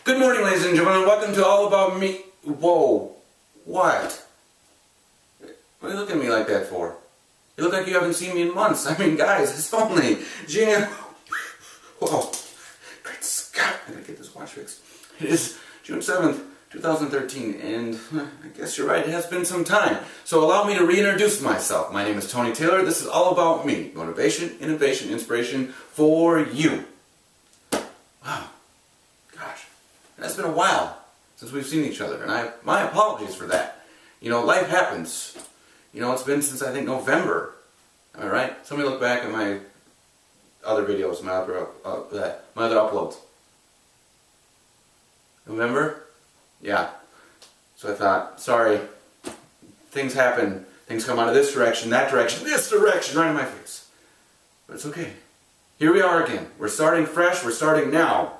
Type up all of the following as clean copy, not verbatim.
Good morning, ladies and gentlemen. Welcome to All About Me. Whoa. What? What are you looking at me like that for? You look like you haven't seen me in months. I mean, guys, it's only June. Whoa. Great Scott. I gotta get this watch fixed. It is June 7th, 2013, and I guess you're right, it has been some time. So allow me to reintroduce myself. My name is Tony Taylor. This is All About Me. Motivation, innovation, inspiration for you. Wow. Gosh. It's been a while since we've seen each other, and my apologies for that. You know, life happens. You know, it's been since, I think, November. Am I right? Somebody look back at my other videos, my other uploads. November? Yeah. So I thought, sorry, things happen. Things come out of this direction, that direction, this direction, right in my face. But it's okay. Here we are again. We're starting fresh. We're starting now.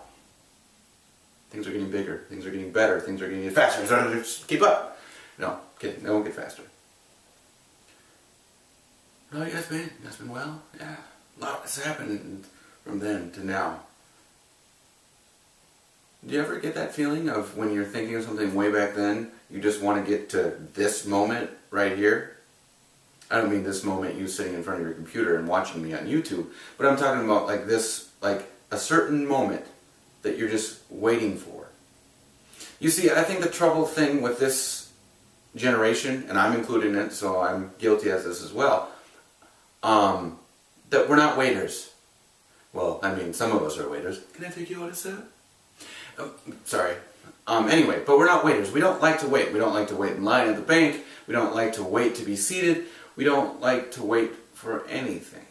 Things are getting bigger. Things are getting better. Things are getting faster. Just keep up. No, kidding. They won't get faster. No, you guys been? You guys been well? Yeah. A lot has happened from then to now. Do you ever get that feeling of when you're thinking of something way back then, you just want to get to this moment right here? I don't mean this moment you sitting in front of your computer and watching me on YouTube, but I'm talking about like this, like a certain moment that you're just waiting for. You see, I think the trouble thing with this generation, and I'm included in it, so I'm guilty as this as well, that we're not waiters. Well, I mean, some of us are waiters. Can I take you out of set? Oh, sorry. Anyway, but we're not waiters. We don't like to wait. We don't like to wait in line at the bank. We don't like to wait to be seated. We don't like to wait for anything.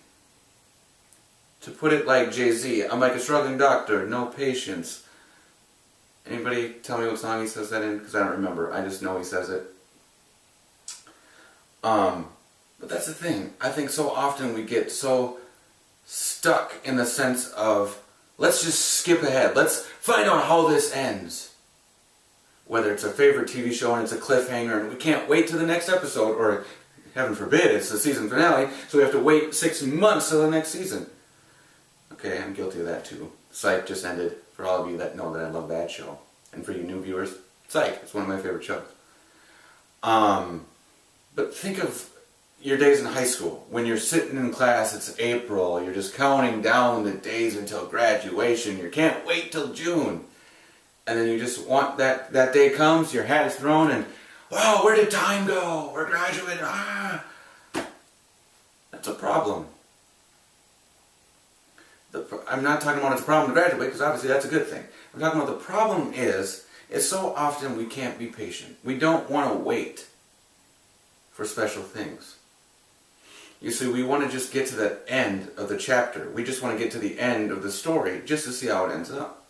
To put it like Jay-Z, I'm like a struggling doctor, no patience. Anybody tell me what song he says that in? Because I don't remember. I just know he says it. But that's the thing. I think so often we get so stuck in the sense of, let's just skip ahead. Let's find out how this ends. Whether it's a favorite TV show and it's a cliffhanger and we can't wait till the next episode, or heaven forbid, it's the season finale, so we have to wait 6 months till the next season. Okay, I'm guilty of that too. Psych just ended, for all of you that know that I love that show. And for you new viewers, Psych, it's one of my favorite shows. But think of your days in high school. When you're sitting in class, it's April, you're just counting down the days until graduation, you can't wait till June. And then you just want that day comes, your hat is thrown, and, wow, where did time go? We're graduating, That's a problem. I'm not talking about it's a problem to graduate, because obviously that's a good thing. I'm talking about the problem is so often we can't be patient. We don't want to wait for special things. You see, we want to just get to the end of the chapter. We just want to get to the end of the story just to see how it ends up.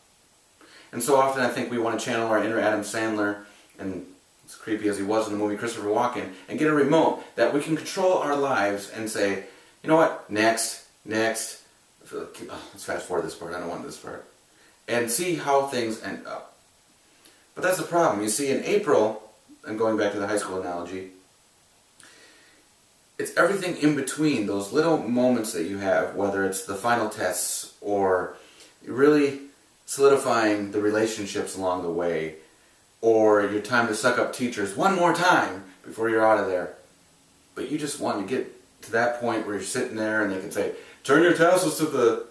And so often I think we want to channel our inner Adam Sandler, and as creepy as he was in the movie Christopher Walken, and get a remote that we can control our lives and say, you know what, next. Let's fast forward this part, I don't want this part. And see how things end up. But that's the problem. You see, in April, and going back to the high school analogy, it's everything in between, those little moments that you have, whether it's the final tests or really solidifying the relationships along the way, or your time to suck up teachers one more time before you're out of there. But you just want to get to that point where you're sitting there and they can say, turn your tassels to the...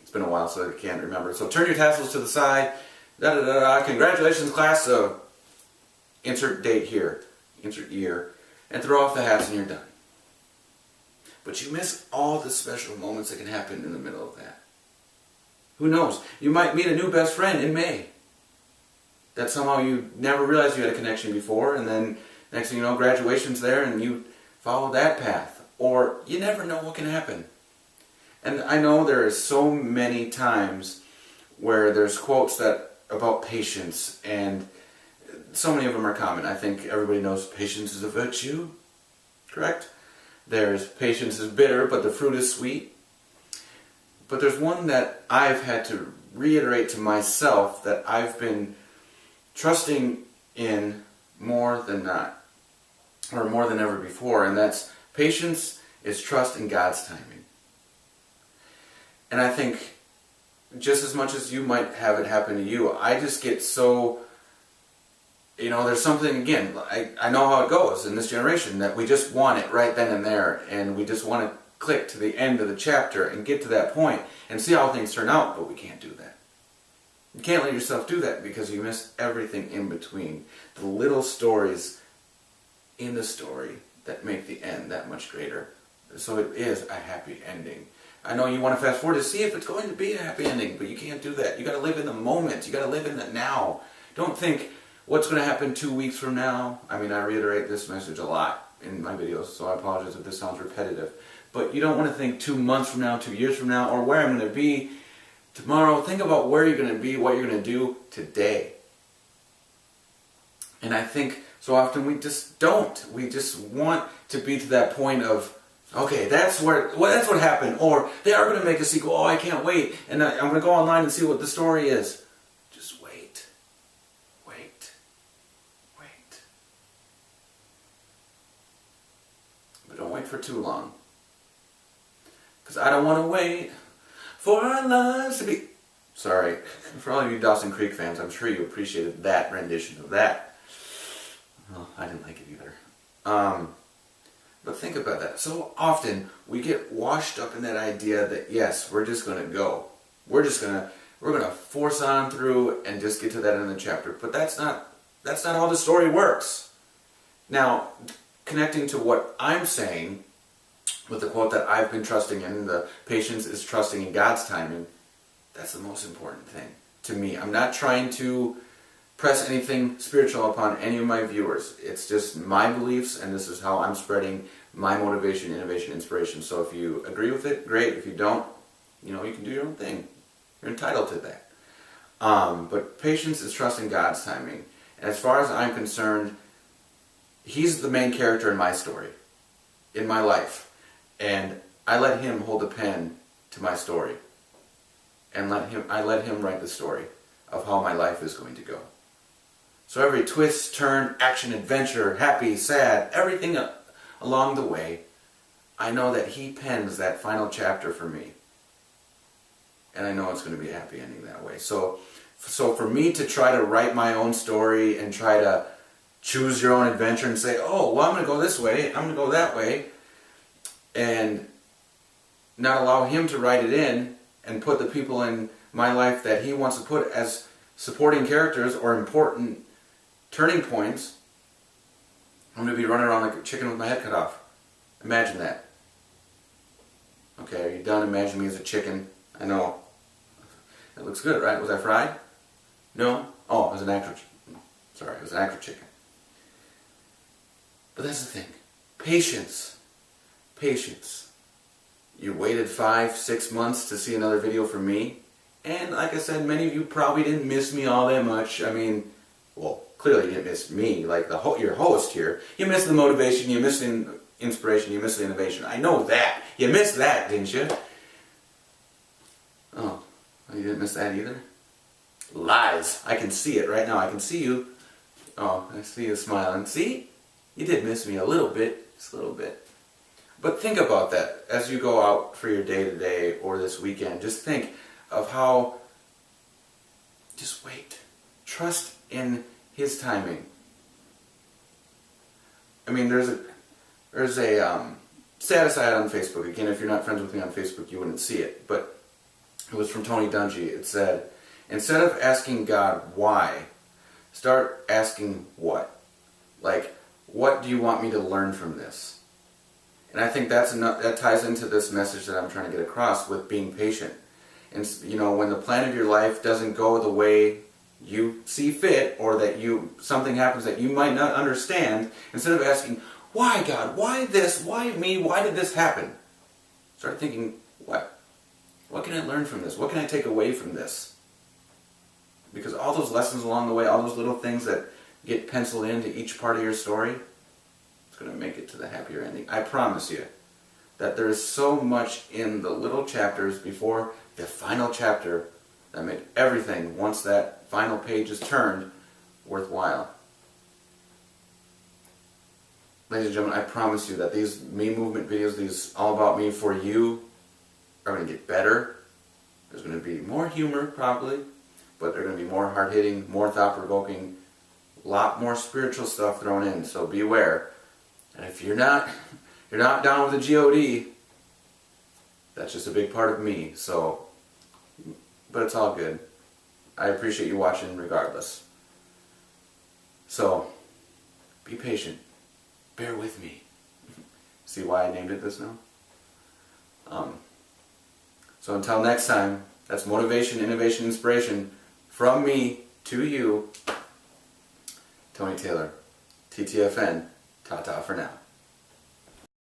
It's been a while so I can't remember. So turn your tassels to the side, congratulations class, insert date here, insert year, and throw off the hats and you're done. But you miss all the special moments that can happen in the middle of that. Who knows? You might meet a new best friend in May that somehow you never realized you had a connection before, and then next thing you know, graduation's there and you follow that path. Or you never know what can happen. And I know there is so many times where there's quotes about patience, and so many of them are common. I think everybody knows patience is a virtue, correct? There's patience is bitter, but the fruit is sweet. But there's one that I've had to reiterate to myself that I've been trusting in more than not, or more than ever before, and that's patience is trust in God's timing. And I think just as much as you might have it happen to you, I just get so, there's something, again, I know how it goes in this generation, that we just want it right then and there, and we just want to click to the end of the chapter and get to that point and see how things turn out, but we can't do that. You can't let yourself do that because you miss everything in between. The little stories in the story that make the end that much greater. So it is a happy ending. I know you want to fast forward to see if it's going to be a happy ending, but you can't do that. You got to live in the moment. You got to live in the now. Don't think what's going to happen 2 weeks from now. I mean, I reiterate this message a lot in my videos, so I apologize if this sounds repetitive. But you don't want to think 2 months from now, 2 years from now, or where I'm going to be tomorrow. Think about where you're going to be, what you're going to do today. And I think so often we just don't. We just want to be to that point of, okay, that's what happened, or they are going to make a sequel. Oh, I can't wait, and I'm going to go online and see what the story is. Just wait, wait, wait. But don't wait for too long, because I don't want to wait for our lives to be... Sorry, for all of you Dawson Creek fans, I'm sure you appreciated that rendition of that. Well, I didn't like it either. But think about that. So often we get washed up in that idea that yes, we're just going to go. We're going to force on through and just get to that end of the chapter. But that's not how the story works. Now, connecting to what I'm saying with the quote that I've been trusting in, the patience is trusting in God's timing, that's the most important thing to me. I'm not trying to press anything spiritual upon any of my viewers. It's just my beliefs, and this is how I'm spreading my motivation, innovation, inspiration. So if you agree with it, great. If you don't, you can do your own thing. You're entitled to that. But patience is trusting God's timing. And as far as I'm concerned, He's the main character in my story, in my life. And I let Him hold the pen to my story. And I let Him write the story of how my life is going to go. So every twist, turn, action, adventure, happy, sad, everything along the way, I know that He pens that final chapter for me. And I know it's going to be a happy ending that way. So for me to try to write my own story and try to choose your own adventure and say, oh, well, I'm going to go this way, I'm going to go that way, and not allow Him to write it in and put the people in my life that He wants to put as supporting characters or important turning points, I'm going to be running around like a chicken with my head cut off. Imagine that. Okay, are you done? Imagine me as a chicken. I know. It looks good, right? Was I fried? No? Oh, it was an actor. Sorry, it was an actor chicken. But that's the thing. Patience. Patience. You waited 5-6 months to see another video from me. And like I said, many of you probably didn't miss me all that much. I mean, well, clearly you didn't miss me, like your host here. You missed the motivation, you missed the inspiration, you missed the innovation. I know that. You missed that, didn't you? Oh, you didn't miss that either? Lies. I can see it right now. I can see you. Oh, I see you smiling. See? You did miss me a little bit. Just a little bit. But think about that as you go out for your day-to-day or this weekend. Just think of how, just wait. Trust in His timing. I mean, there's a status I had on Facebook. Again, if you're not friends with me on Facebook, you wouldn't see it. But it was from Tony Dungy. It said, instead of asking God why, start asking what. Like, what do you want me to learn from this? And I think that ties into this message that I'm trying to get across with being patient. And when the plan of your life doesn't go the way you see fit, or that something happens that you might not understand, instead of asking, why God, why this, why me, why did this happen? Start thinking, what can I learn from this? What can I take away from this? Because all those lessons along the way, all those little things that get penciled into each part of your story, it's going to make it to the happier ending. I promise you that there is so much in the little chapters before the final chapter that make everything, once that final page is turned, worthwhile. Ladies and gentlemen, I promise you that these Me Movement videos, these All About Me for You, are going to get better. There's going to be more humor, probably, but they're going to be more hard-hitting, more thought-provoking, a lot more spiritual stuff thrown in, so beware. And if you're not down with the GOD, that's just a big part of me, so, but it's all good. I appreciate you watching regardless. So, be patient. Bear with me. See why I named it this now? So until next time, that's motivation, innovation, inspiration from me to you, Tony Taylor, TTFN, ta-ta for now.